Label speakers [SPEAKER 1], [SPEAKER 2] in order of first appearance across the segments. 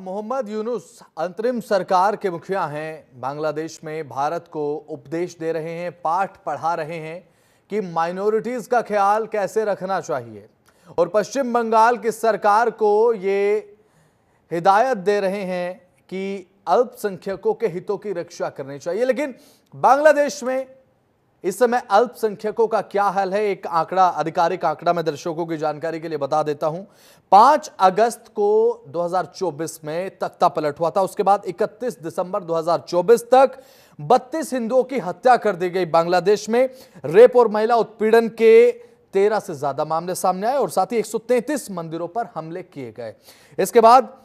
[SPEAKER 1] मोहम्मद यूनुस अंतरिम सरकार के मुखिया हैं। बांग्लादेश में भारत को उपदेश दे रहे हैं, पाठ पढ़ा रहे हैं कि माइनॉरिटीज का ख्याल कैसे रखना चाहिए और पश्चिम बंगाल की सरकार को ये हिदायत दे रहे हैं कि अल्पसंख्यकों के हितों की रक्षा करनी चाहिए। लेकिन बांग्लादेश में इस समय अल्पसंख्यकों का क्या हाल है, एक आंकड़ा, आधिकारिक आंकड़ा मैं दर्शकों की जानकारी के लिए बता देता हूं। 5 अगस्त को 2024 में तख्ता पलट हुआ था। उसके बाद 31 दिसंबर 2024 तक 32 हिंदुओं की हत्या कर दी गई। बांग्लादेश में रेप और महिला उत्पीड़न के 13 से ज्यादा मामले सामने आए और साथ ही 133 मंदिरों पर हमले किए गए। इसके बाद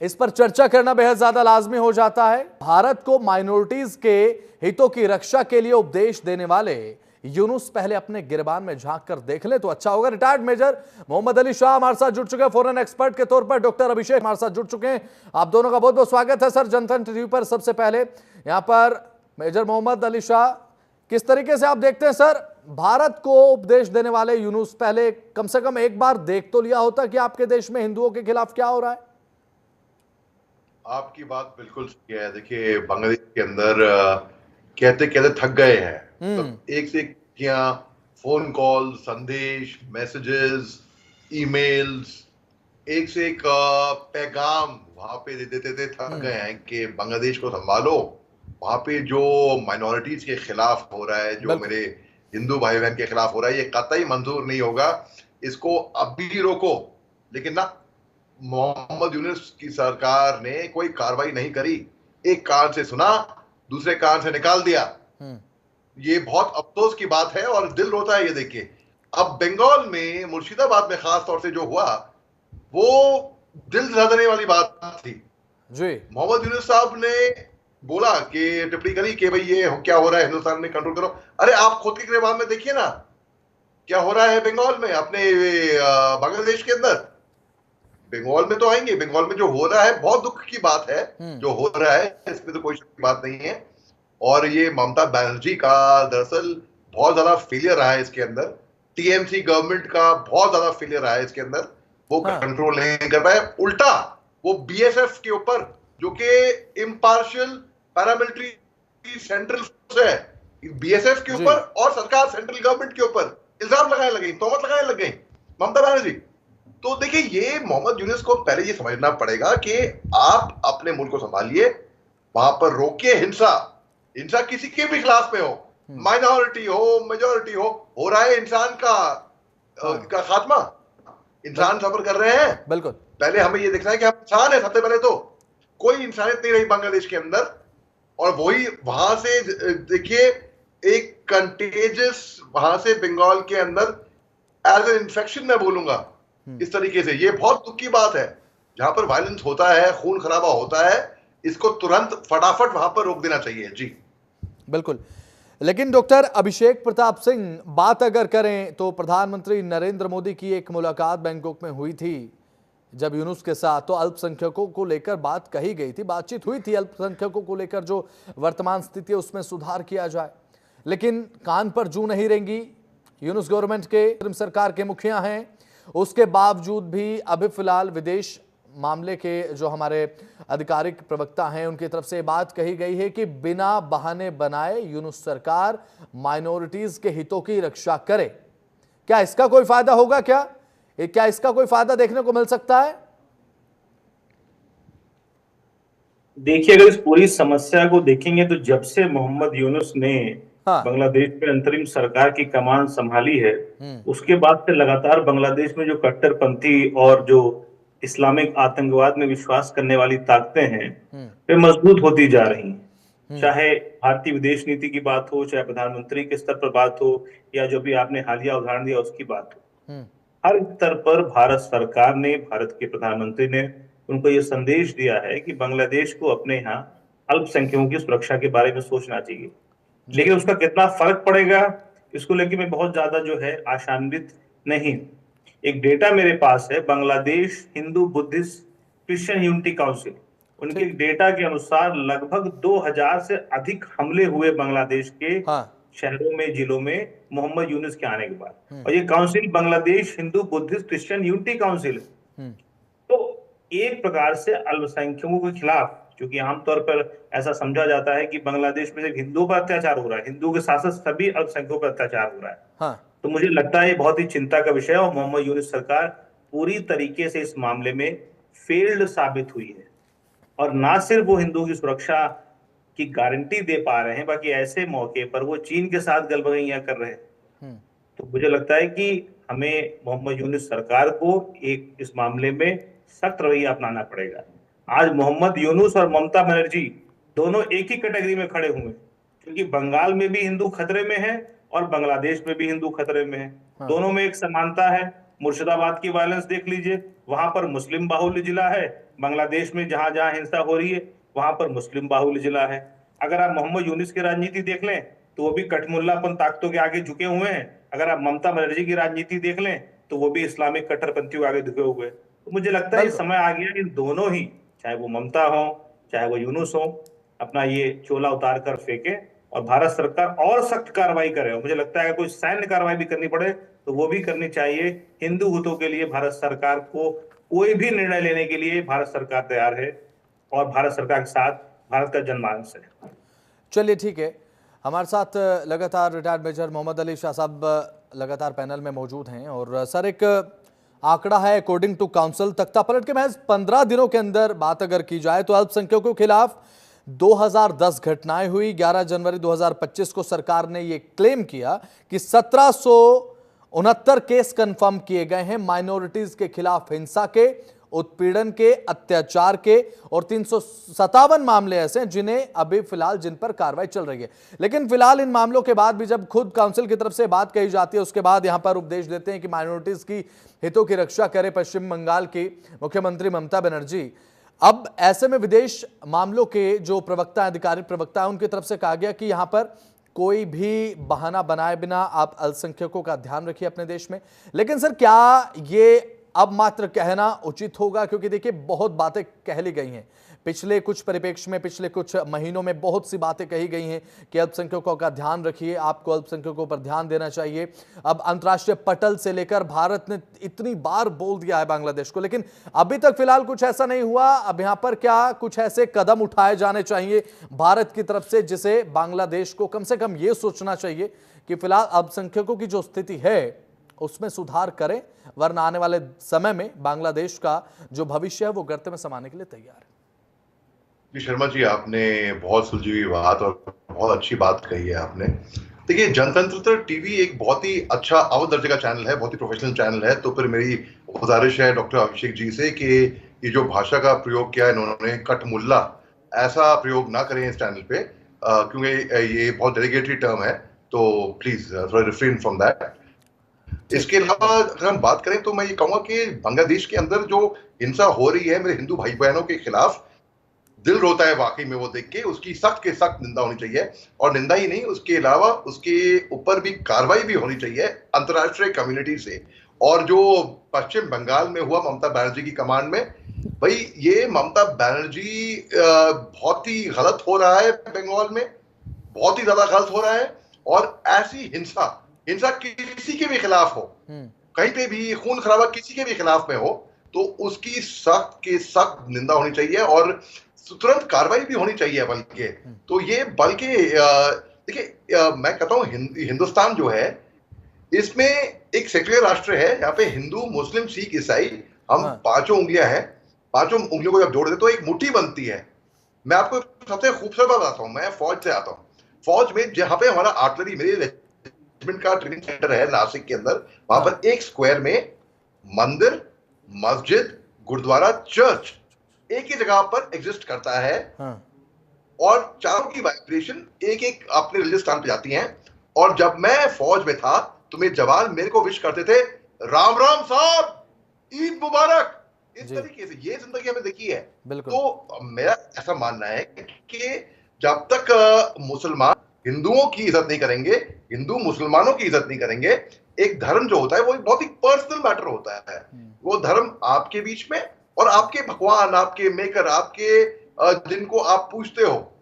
[SPEAKER 1] इस पर चर्चा करना बेहद ज्यादा लाजमी हो जाता है। भारत को माइनॉरिटीज के हितों की रक्षा के लिए उपदेश देने वाले यूनुस पहले अपने गिरबान में झांक कर देख ले तो अच्छा होगा। रिटायर्ड मेजर मोहम्मद अली शाह हमारे साथ जुड़ चुके हैं, फॉरेन एक्सपर्ट के तौर पर डॉक्टर अभिषेक हमारे साथ जुड़ चुके हैं। आप दोनों का बहुत बहुत स्वागत है सर जनतंत्र टीवी पर। सबसे पहले यहां पर मेजर मोहम्मद अली शाह, किस तरीके से आप देखते हैं सर, भारत को उपदेश देने वाले यूनुस पहले कम से कम एक बार देख तो लिया होता कि आपके देश में हिंदुओं के खिलाफ क्या हो रहा है?
[SPEAKER 2] आपकी बात बिल्कुल सही है। देखिए, बांग्लादेश के अंदर कहते कहते थक गए हैं। तो एक से एक फोन कॉल, संदेश, मैसेजेस, ईमेल्स, एक से एक पैगाम वहां पे दे देते थे, थक गए हैं कि बांग्लादेश को संभालो। वहां पे जो माइनॉरिटीज के खिलाफ हो रहा है, जो मेरे हिंदू भाई बहन के खिलाफ हो रहा है, ये कतई मंजूर नहीं होगा। इसको अभी रोको। लेकिन ना, मोहम्मद यूनुस की सरकार ने कोई कार्रवाई नहीं करी। एक कान से सुना, दूसरे कान से निकाल दिया। ये बहुत अफसोस की बात है और दिल रोता है ये देख के। अब बंगाल में, मुर्शिदाबाद में खास तौर से जो हुआ, वो दिल दहलाने वाली बात थी जी। मोहम्मद यूनुस साहब ने बोला कि टिप्पणी करी कि भाई ये क्या हो रहा है, हिंदुस्तान में कंट्रोल करो। अरे आप खुद के गिरबान में देखिए ना क्या हो रहा है बंगाल में, अपने बांग्लादेश के अंदर। बंगाल में तो आएंगे, बंगाल में जो हो रहा है बहुत दुख की बात है। जो हो रहा है इसमें तो कोई शक की बात नहीं है। और ये ममता बनर्जी का दरअसल बहुत ज्यादा फेलियर रहा है इसके अंदर। टीएमसी गवर्नमेंट का बहुत ज्यादा फेलियर रहा है इसके अंदर। वो कंट्रोल नहीं कर पाए। उल्टा वो बीएसएफ के ऊपर, जो कि इम्पार्शियल पैरामिलिट्री सेंट्रल फोर्स है, बीएसएफ के ऊपर और सरकार सेंट्रल गवर्नमेंट के ऊपर इल्जाम लगाने लगे, तोहमत लगाने लग गई ममता बनर्जी। तो देखिए, ये मोहम्मद यूनुस को पहले ये समझना पड़ेगा कि आप अपने मुल्क को संभालिए, वहां पर रोकिए हिंसा। हिंसा किसी के भी खिलाफ में हो, माइनॉरिटी हो, मेजॉरिटी हो रहा है इंसान का खात्मा। इंसान सफर कर रहे हैं।
[SPEAKER 1] बिल्कुल,
[SPEAKER 2] पहले हमें ये देखना है कि हम इंसान है। सबसे पहले तो कोई इंसानियत नहीं रही बांग्लादेश के अंदर। और वही वहां से देखिए, एक कंटेजियस वहां से बंगाल के अंदर एज एन इन्फेक्शन मैं बोलूंगा इस तरीके से। ये बहुत दुख की बात है। जहां पर वायलेंस होता है, खून खराबा होता है, इसको तुरंत फटाफट वहां पर रोक देना चाहिए जी।
[SPEAKER 1] बिल्कुल। लेकिन डॉक्टर अभिषेक प्रताप सिंह, बात अगर करें तो प्रधानमंत्री नरेंद्र मोदी की एक मुलाकात बैंकॉक में हुई थी जब यूनुस के साथ, तो अल्पसंख्यकों को लेकर बात कही गई थी, बातचीत हुई थी अल्पसंख्यकों को लेकर, जो वर्तमान स्थिति है उसमें सुधार किया जाए। लेकिन कान पर जू नहीं रहेंगी। यूनुस गवर्नमेंट के सरकार के मुखिया हैं, उसके बावजूद भी अभी फिलहाल विदेश मामले के जो हमारे आधिकारिक प्रवक्ता हैं उनकी तरफ से बात कही गई है कि बिना बहाने बनाए यूनुस सरकार माइनॉरिटीज के हितों की रक्षा करे। क्या इसका कोई फायदा होगा? क्या इसका कोई फायदा देखने को मिल सकता है?
[SPEAKER 3] देखिए, अगर इस पूरी समस्या को देखेंगे तो जब से मोहम्मद यूनुस ने बांग्लादेश में अंतरिम सरकार की कमान संभाली है, उसके बाद से लगातार बांग्लादेश में जो कट्टरपंथी और जो इस्लामिक आतंकवाद में विश्वास करने वाली ताकतें हैं, वे मजबूत होती जा रही हैं। चाहे भारतीय विदेश नीति की बात हो, चाहे प्रधानमंत्री के स्तर पर बात हो, या जो भी आपने हालिया उदाहरण दिया उसकी बात हो, हर स्तर पर भारत सरकार ने, भारत के प्रधानमंत्री ने उनको ये संदेश दिया है कि बांग्लादेश को अपने यहाँ अल्पसंख्यकों की सुरक्षा के बारे में सोचना चाहिए। लेकिन उसका कितना फर्क पड़ेगा, इसको लेकर मैं बहुत ज्यादा जो है आशान्वित नहीं। एक डेटा मेरे पास है, Bangladesh Hindu Buddhist Christian unity council, उनके डेटा के अनुसार लगभग 2000 से अधिक हमले हुए बांग्लादेश के शहरों में, जिलों में मोहम्मद यूनुस के आने के बाद। और ये council Bangladesh Hindu Buddhist Christian unity council है। तो एक प्रकार से अल्पसंख्यकों के खिलाफ, क्योंकि आमतौर पर ऐसा समझा जाता है कि बांग्लादेश में सिर्फ हिंदुओं पर अत्याचार हो रहा है, हिंदुओं के साथ साथ सभी अल्पसंख्यकों पर अत्याचार हो रहा है।
[SPEAKER 1] हाँ।
[SPEAKER 3] तो मुझे लगता है ये बहुत ही चिंता का विषय है और मोहम्मद यूनुस सरकार पूरी तरीके से इस मामले में फेल्ड साबित हुई है। और ना सिर्फ वो हिंदुओं की सुरक्षा की गारंटी दे पा रहे हैं, बाकी ऐसे मौके पर वो चीन के साथ गलबगैयां कर रहे हैं। तो मुझे लगता है कि हमें मोहम्मद यूनुस सरकार को एक इस मामले में सख्त रवैया अपनाना पड़ेगा। आज मोहम्मद यूनुस और ममता बनर्जी दोनों एक ही कैटेगरी में खड़े हुए, क्योंकि बंगाल में भी हिंदू खतरे में है और बांग्लादेश में भी हिंदू खतरे में है। दोनों में एक समानता है। मुर्शिदाबाद की वायलेंस देख लीजिए, वहां पर मुस्लिम बाहुल्य जिला है। बांग्लादेश में जहां जहां हिंसा हो रही है वहां पर मुस्लिम बाहुल्य जिला है। अगर आप मोहम्मद यूनुस की राजनीति देख लें तो वो भी कठमुल्लापन ताकतों के आगे झुके हुए हैं। अगर आप ममता बनर्जी की राजनीति देख लें तो वो भी इस्लामिक कट्टरपंथियों के आगे झुके हुए हैं। तो मुझे लगता है ये समय आ गया इन दोनों ही, चाहे वो ममता हो चाहे वो यूनुस हो, अपना ये चोला उतार कर फेंके और भारत सरकार और सख्त कार्रवाई करे। और मुझे लगता है अगर कोई सैन्य कार्रवाई भी करनी पड़े तो वो भी करनी चाहिए। हिंदू हितों के लिए भारत सरकार को कोई भी निर्णय लेने के लिए भारत सरकार तैयार है और भारत सरकार के साथ भारत का जनमानस है।
[SPEAKER 1] चलिए ठीक है, हमारे साथ लगातार रिटायर्ड मेजर मोहम्मद अली शाह साहब लगातार पैनल में मौजूद हैं। और सर, एक आंकड़ा है अकॉर्डिंग टू काउंसिल, तख्ता पलट के महज 15 दिनों के अंदर बात अगर की जाए तो अल्पसंख्यकों के खिलाफ 2010 घटनाएं हुई। 11 जनवरी 2025 को सरकार ने यह क्लेम किया कि 1769 केस कंफर्म किए गए हैं माइनॉरिटीज के खिलाफ हिंसा के, उत्पीड़न के, अत्याचार के, और 357 मामले ऐसे हैं जिन्हें अभी फिलहाल जिन पर कार्रवाई चल रही है। लेकिन फिलहाल इन मामलों के बाद भी जब खुद काउंसिल की तरफ से बात कही जाती है उसके बाद यहां पर उपदेश देते हैं कि माइनॉरिटीज की हितों की रक्षा करे पश्चिम बंगाल की मुख्यमंत्री ममता बनर्जी। अब ऐसे में विदेश मामलों के जो प्रवक्ता, अधिकारिक प्रवक्ता, उनकी तरफ से कहा गया कि यहां पर कोई भी बहाना बनाए बिना आप अल्पसंख्यकों का ध्यान रखिए अपने देश में। लेकिन सर, क्या ये अब मात्र कहना उचित होगा? क्योंकि देखिए बहुत बातें कह ली गई हैं पिछले कुछ परिप्रेक्ष्य में, पिछले कुछ महीनों में बहुत सी बातें कही गई हैं कि अल्पसंख्यकों का ध्यान रखिए, आपको अल्पसंख्यकों पर ध्यान देना चाहिए। अब अंतर्राष्ट्रीय पटल से लेकर भारत ने इतनी बार बोल दिया है बांग्लादेश को, लेकिन अभी तक फिलहाल कुछ ऐसा नहीं हुआ। अब यहां पर क्या कुछ ऐसे कदम उठाए जाने चाहिए भारत की तरफ से जिसे बांग्लादेश को कम से कम ये सोचना चाहिए कि फिलहाल अल्पसंख्यकों की जो स्थिति है उसमें सुधार करें, वरना आने वाले समय में बांग्लादेश का जो भविष्य है वो गर्त में समाने के लिए तैयार है।
[SPEAKER 2] जी शर्मा जी, आपने बहुत सुलझी हुई बात और बहुत अच्छी बात कही है आपने। देखिए, जनतंत्र टीवी एक बहुत ही अच्छा अव्वल दर्जे का चैनल है, बहुत ही प्रोफेशनल चैनल है। तो फिर मेरी गुजारिश है डॉक्टर अभिषेक जी से कि ये जो भाषा का प्रयोग किया है इन्होंने, कठमुल्ला, ऐसा प्रयोग ना करें इस चैनल पे, क्योंकि ये बहुत डेलीगेटरी टर्म है। तो प्लीज थोड़ा रिफ्रेन फ्रॉम दैट। इसके अलावा अगर हम बात करें तो मैं ये कहूंगा कि बांग्लादेश के अंदर जो हिंसा हो रही है मेरे हिंदू भाई बहनों के खिलाफ, दिल रोता है वाकई में वो देख के। उसकी सख्त के सख्त निंदा होनी चाहिए, और निंदा ही नहीं, उसके अलावा उसके ऊपर भी कार्रवाई भी होनी चाहिए अंतर्राष्ट्रीय कम्युनिटी से। और जो पश्चिम बंगाल में हुआ ममता बनर्जी की कमांड में, भाई ये ममता बनर्जी बहुत ही गलत हो रहा है, बंगाल में बहुत ही ज्यादा गलत हो रहा है। और ऐसी हिंसा किसी के भी खिलाफ हो, कहीं पे भी खून खराबा किसी के भी खिलाफ में हो, तो उसकी सख्त के सख्त निंदा होनी चाहिए और तुरंत कार्रवाई भी होनी चाहिए। बल्कि तो ये देखिए, मैं कहता हूँ हिंदुस्तान जो है इसमें एक सेक्युलर राष्ट्र है। यहाँ पे हिंदू, मुस्लिम, सिख, ईसाई, हम पांचों उंगलियां हैं। पांचों उंगलियों को जब जोड़ दे तो एक मुट्ठी बनती है। मैं आपको सबसे खूबसूरत बात बताता हूँ, मैं फौज से आता हूँ। फौज में जहां पे हमारा आर्टिलरी, मेरे का ट्रेनिंग सेंटर है नासिक के अंदर, वहां पर एक स्क्वायर में मंदिर, मस्जिद, गुरुद्वारा, चर्च एक ही जगह पर एग्जिस्ट करता है। और चारों की वाइब्रेशन एक एक अपने रिलीजियस स्थान पे जाती हैं। और जब मैं फौज में था तो मेरे जवान मेरे को विश करते थे, राम राम साहब, ईद मुबारक। इस तरीके से ये जिंदगी हमें देखी है। तो मेरा ऐसा मानना है कि जब तक मुसलमान हिंदुओं की इज्जत नहीं करेंगे, हिंदू मुसलमानों की इज्जत नहीं करेंगे, एक धर्म जो होता है वो एक बहुत ही पर्सनल मैटर होता है। वो धर्म आपके बीच में और आपके भगवान, आपके मेकर, आपके जिनको आप पूछते हो,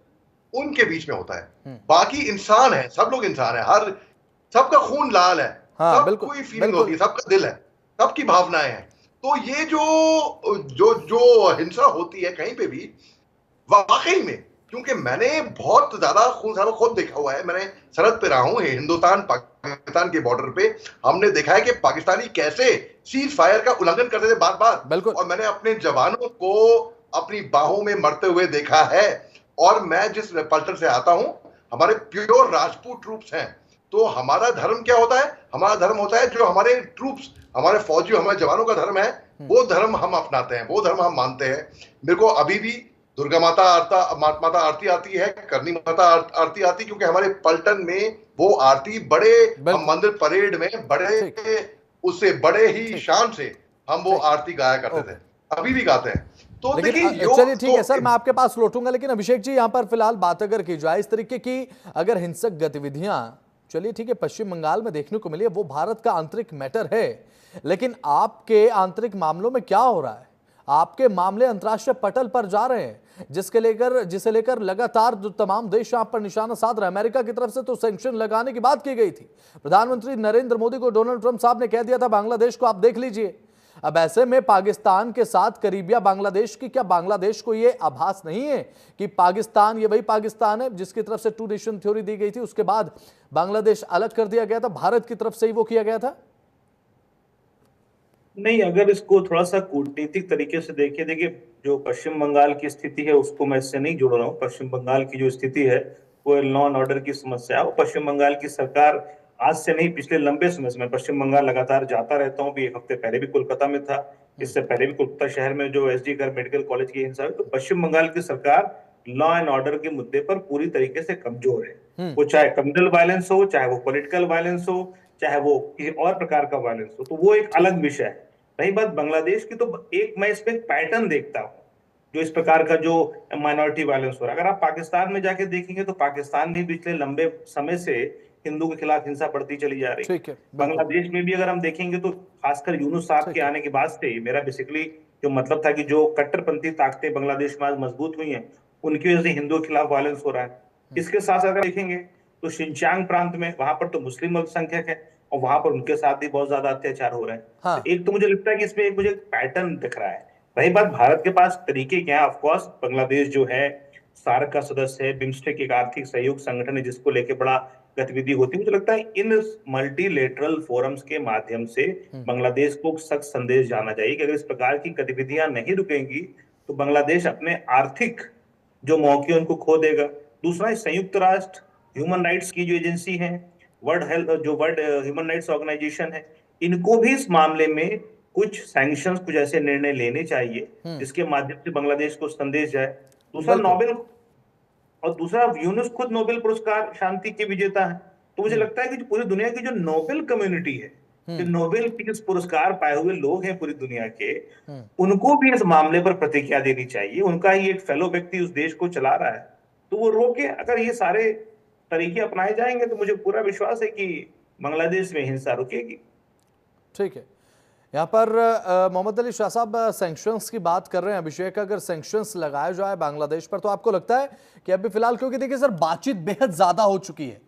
[SPEAKER 2] उनके बीच में होता है। बाकी इंसान है, सब लोग इंसान है, हर सबका खून लाल है, सबकी फीलिंग होती है, सबका दिल है, सबकी भावनाएं हैं। तो ये जो जो जो हिंसा होती है कहीं पे भी, वाकई में, क्योंकि मैंने बहुत ज्यादा खून खुद देखा हुआ है, मैंने सरहद पे रहा हूं हिंदुस्तान पाकिस्तान के बॉर्डर पे। हमने देखा है कि पाकिस्तानी कैसे सीज फायर का उल्लंघन करते थे बार बार, और मैंने अपने जवानों को अपनी बाहों में मरते हुए देखा है। और मैं जिस पलटन से आता हूं, हमारे प्योर राजपूत ट्रूप्स हैं। तो हमारा धर्म क्या होता है? हमारा धर्म होता है जो हमारे ट्रूप्स, हमारे फौजी, हमारे जवानों का धर्म है, वो धर्म हम अपनाते हैं, वो धर्म हम मानते हैं। मेरे को अभी भी दुर्गा माता माता आरती आती है, करनी माता आरती आती, क्योंकि हमारे पलटन में वो आरती बड़े, हम मंदिर परेड में बड़े, उससे बड़े ही शान से हम वो आरती गाया करते थे, अभी भी गाते हैं। तो
[SPEAKER 1] लेकिन चलिए ठीक है सर, मैं आपके पास लौटूंगा, लेकिन अभिषेक जी, यहां पर फिलहाल बात अगर की जाए इस तरीके की, अगर हिंसक गतिविधियां, चलिए ठीक है, पश्चिम बंगाल में देखने को मिली है, वो भारत का आंतरिक मैटर है, लेकिन आपके आंतरिक मामलों में क्या हो रहा है? आपके मामले अंतर्राष्ट्रीय पटल पर जा रहे हैं, जिसे लेकर लगातार जो तमाम देश आप पर निशाना साध रहे हैं। अमेरिका की तरफ से तो सैंक्शन लगाने की बात की गई थी, प्रधानमंत्री नरेंद्र मोदी को डोनाल्ड ट्रंप साहब ने कह दिया था बांग्लादेश को आप देख लीजिए। अब ऐसे में पाकिस्तान के साथ करीबिया बांग्लादेश की, क्या बांग्लादेश को यह आभास नहीं है कि पाकिस्तान ये वही पाकिस्तान है जिसकी तरफ से टू नेशन थ्योरी दी गई थी, उसके बाद बांग्लादेश अलग कर दिया गया था, भारत की तरफ से ही वो किया गया था?
[SPEAKER 3] नहीं, अगर इसको थोड़ा सा कूटनीतिक तरीके से देखिए, जो पश्चिम बंगाल की स्थिति है उसको मैं इससे नहीं जोड़ रहा हूँ। पश्चिम बंगाल की जो स्थिति है वो लॉ एंड ऑर्डर की समस्या है। वो पश्चिम बंगाल की सरकार आज से नहीं, पिछले लंबे समय से मैं पश्चिम बंगाल लगातार जाता रहता हूँ। भी एक हफ्ते पहले भी कोलकाता में था, इससे पहले भी कोलकाता शहर में जो एसडी कर मेडिकल कॉलेज की हिंसा हुई। तो पश्चिम बंगाल की सरकार लॉ एंड ऑर्डर के मुद्दे पर पूरी तरीके से कमजोर है। वो चाहे कम्युनल वायलेंस हो, चाहे वो पॉलिटिकल वायलेंस हो, चाहे वो किसी और प्रकार का वायलेंस हो, तो वो एक अलग विषय है। रही बात बांग्लादेश की, तो एक मैं इसमें एक पैटर्न देखता हूं जो इस प्रकार का जो माइनॉरिटी वायलेंस हो रहा है। अगर आप पाकिस्तान में जाके देखेंगे तो पाकिस्तान भी पिछले लंबे समय से हिंदू के खिलाफ हिंसा बढ़ती चली जा रही है। बांग्लादेश में भी अगर हम देखेंगे तो खासकर यूनुस साहब के आने के बाद से मेरा बेसिकली जो मतलब था कि जो कट्टरपंथी ताकतें बांग्लादेश में आज मजबूत हुई हैं, उनकी वजह से हिंदुओं के खिलाफ वायलेंस हो रहा है। इसके साथ अगर देखेंगे तो शिनचांग प्रांत में, वहां पर तो मुस्लिम अल्पसंख्यक है और वहां पर उनके साथ भी बहुत ज्यादा अत्याचार हो रहे हैं। हाँ। तो एक तो मुझे लगता है कि इसमें एक मुझे पैटर्न दिख रहा है। रही बात भारत के पास तरीके क्या है, ऑफकोर्स बांग्लादेश जो है सार्क का सदस्य है, बिम्स्टेक एक आर्थिक सहयोग संगठन है जिसको लेके बड़ा गतिविधि होती है। मुझे लगता है इन मल्टीलेटरल फोरम्स के माध्यम से बांग्लादेश को सख्त संदेश जाना चाहिए कि अगर इस प्रकार की गतिविधियां नहीं रुकेंगी तो बांग्लादेश अपने आर्थिक जो मौके उनको खो देगा। दूसरा, संयुक्त राष्ट्र ह्यूमन राइट्स की जो एजेंसी है, वर्ल्ड ह्यूमन राइट्स ऑर्गेनाइजेशन है, इनको भी इस मामले में कुछ सैंक्शंस, कुछ ऐसे निर्णय लेने चाहिए जिसके माध्यम से बांग्लादेश को संदेश जाए। दूसरा, नोबेल, और दूसरा यूनुस खुद नोबेल पुरस्कार शांति के विजेता है। तो मुझे लगता है कि पूरी दुनिया की जो नोबेल कम्युनिटी है, जो नोबेल पीस पुरस्कार पाए हुए लोग हैं पूरी दुनिया के, उनको भी इस मामले पर प्रतिक्रिया देनी चाहिए। उनका ही एक फेलो व्यक्ति उस देश को चला रहा है, तो वो रोके। अगर ये सारे तरीके अपनाए जाएंगे तो मुझे पूरा विश्वास है कि बांग्लादेश में हिंसा रुकेगी।
[SPEAKER 1] ठीक है, यहाँ पर मोहम्मद अली शाह साहब सैंक्शंस की बात कर रहे हैं। अभिषेक, अगर सैंक्शंस लगाया जाए बांग्लादेश पर, तो आपको लगता है कि अभी फिलहाल, क्योंकि देखिए सर बातचीत बेहद ज्यादा हो चुकी है,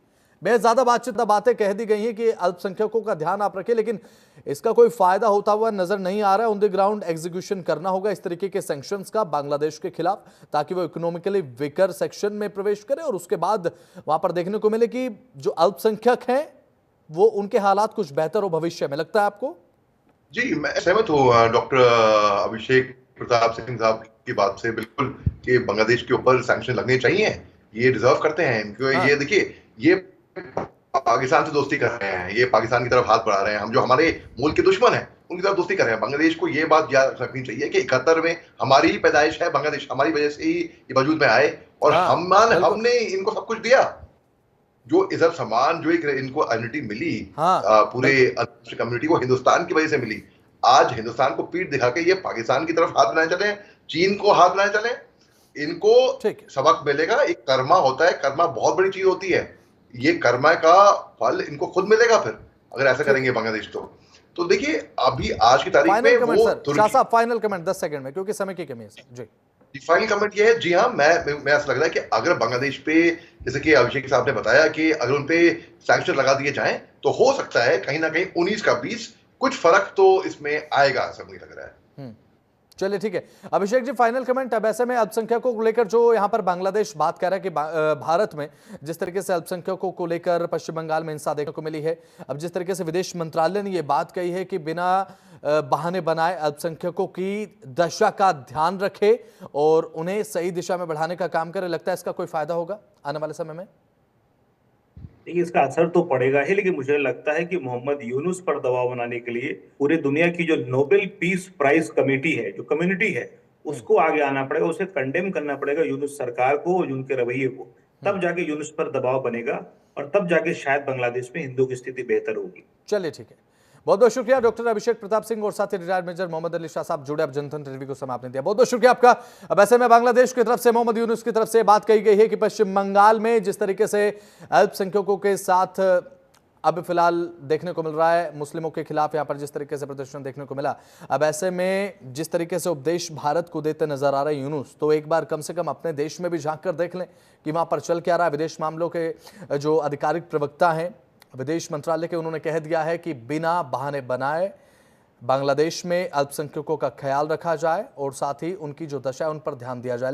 [SPEAKER 1] बेहद ज्यादा बातें कह दी गई हैं कि अल्पसंख्यकों का ध्यान आप रखें, लेकिन इसका कोई फायदा होता हुआ नजर नहीं आ रहा है। ऑन द ग्राउंड एग्जीक्यूशन करना होगा इस तरीके के सैंक्शंस का बांग्लादेश के खिलाफ, ताकि वो इकोनॉमिकली वीकर सेक्शन में प्रवेश करे और उसके बाद वहां पर देखने को मिले कि जो अल्पसंख्यक हैं वो, उनके हालात कुछ बेहतर हो भविष्य में। लगता है आपको?
[SPEAKER 2] जी, मैं सहमत हूँ डॉक्टर अभिषेक प्रताप सिंह साहब की बात से बिल्कुल, कि बांग्लादेश के ऊपर सैंक्शन लगने चाहिए, ये डिजर्व करते हैं इनको। हाँ। ये देखिए, ये पाकिस्तान से दोस्ती कर रहे हैं, ये पाकिस्तान की तरफ हाथ बढ़ा रहे हैं। हम जो हमारे मूल के दुश्मन हैं उनकी तरफ दोस्ती कर रहे हैं। बांग्लादेश को ये बात याद रखनी चाहिए कि 71 में हमारी ही पैदाइश है बांग्लादेश, हमारी वजह से ही ये वजूद में आए, और हाँ, हमने इनको सब कुछ दिया, जो इज्जत सम्मान, जो एक इनको आइडेंटिटी मिली, हाँ, पूरे कम्युनिटी को हिंदुस्तान की वजह से मिली। आज हिंदुस्तान को पीठ दिखा के ये पाकिस्तान की तरफ हाथ बनाए चले, चीन को हाथ बनाए चले, इनको सबक मिलेगा। एक कर्मा होता है, कर्मा बहुत बड़ी चीज होती है, ये कर्मा का फल इनको खुद मिलेगा फिर, अगर ऐसा करेंगे बांग्लादेश तो देखिए अभी आज की तारीख में वो
[SPEAKER 1] शाह साहब, फाइनल कमेंट 10 सेकंड में, क्योंकि समय की कमी है सर जी।
[SPEAKER 2] फाइनल कमेंट ये है, जी हाँ, मैं ऐसा लग रहा है कि अगर बांग्लादेश पे, जैसे कि अभिषेक साहब ने बताया, कि अगर उन पे सैंक्शन लगा दिए जाएं तो हो सकता है कहीं ना कहीं 19 का 20 कुछ फर्क तो इसमें आएगा, ऐसा मुझे लग रहा है।
[SPEAKER 1] चलिए ठीक है। Abhishek ji, final comment. अब ऐसे में अल्पसंख्यकों को लेकर जो यहाँ पर बांग्लादेश बात कर रहा है कि भारत में जिस तरीके से अल्पसंख्यकों को लेकर पश्चिम बंगाल में हिंसा देखने को मिली है, अब जिस तरीके से विदेश मंत्रालय ने ये बात कही है कि बिना बहाने बनाए अल्पसंख्यकों की दशा का ध्यान रखे और उन्हें सही दिशा में बढ़ाने का काम करे, लगता है इसका कोई फायदा होगा आने वाले समय में?
[SPEAKER 3] देखिए, इसका असर तो पड़ेगा ही, लेकिन मुझे लगता है कि मोहम्मद यूनुस पर दबाव बनाने के लिए पूरी दुनिया की जो नोबेल पीस प्राइज कमेटी है, जो कम्युनिटी है, उसको आगे आना पड़ेगा, उसे कंडेम करना पड़ेगा यूनुस सरकार को और उनके रवैये को। तब जाके यूनुस पर दबाव बनेगा और तब जाके शायद बांग्लादेश में हिंदू की स्थिति बेहतर होगी।
[SPEAKER 1] चलिए ठीक है, बहुत बहुत शुक्रिया डॉक्टर अभिषेक प्रताप सिंह और साथ ही रिटायर्ड मेजर मोहम्मद अली शाह साहब जुड़े अब जनतंत्र टीवी को समय आपने दिया, बहुत बहुत शुक्रिया आपका। अब ऐसे में बांग्लादेश की तरफ से मोहम्मद यूनुस की तरफ से बात कही गई है कि पश्चिम बंगाल में जिस तरीके से अल्पसंख्यकों के साथ अब फिलहाल देखने को मिल रहा है, मुस्लिमों के खिलाफ यहाँ पर जिस तरीके से प्रदर्शन देखने को मिला, अब ऐसे में जिस तरीके से उपदेश भारत को देते नजर आ रहे हैं यूनुस, तो एक बार कम से कम अपने देश में भी झांक कर देख लें कि वहां पर चल क्या रहा है। विदेश मामलों के जो आधिकारिक प्रवक्ता हैं विदेश मंत्रालय के, उन्होंने कह दिया है कि बिना बहाने बनाए बांग्लादेश में अल्पसंख्यकों का ख्याल रखा जाए और साथ ही उनकी जो दशा है उन पर ध्यान दिया जाए।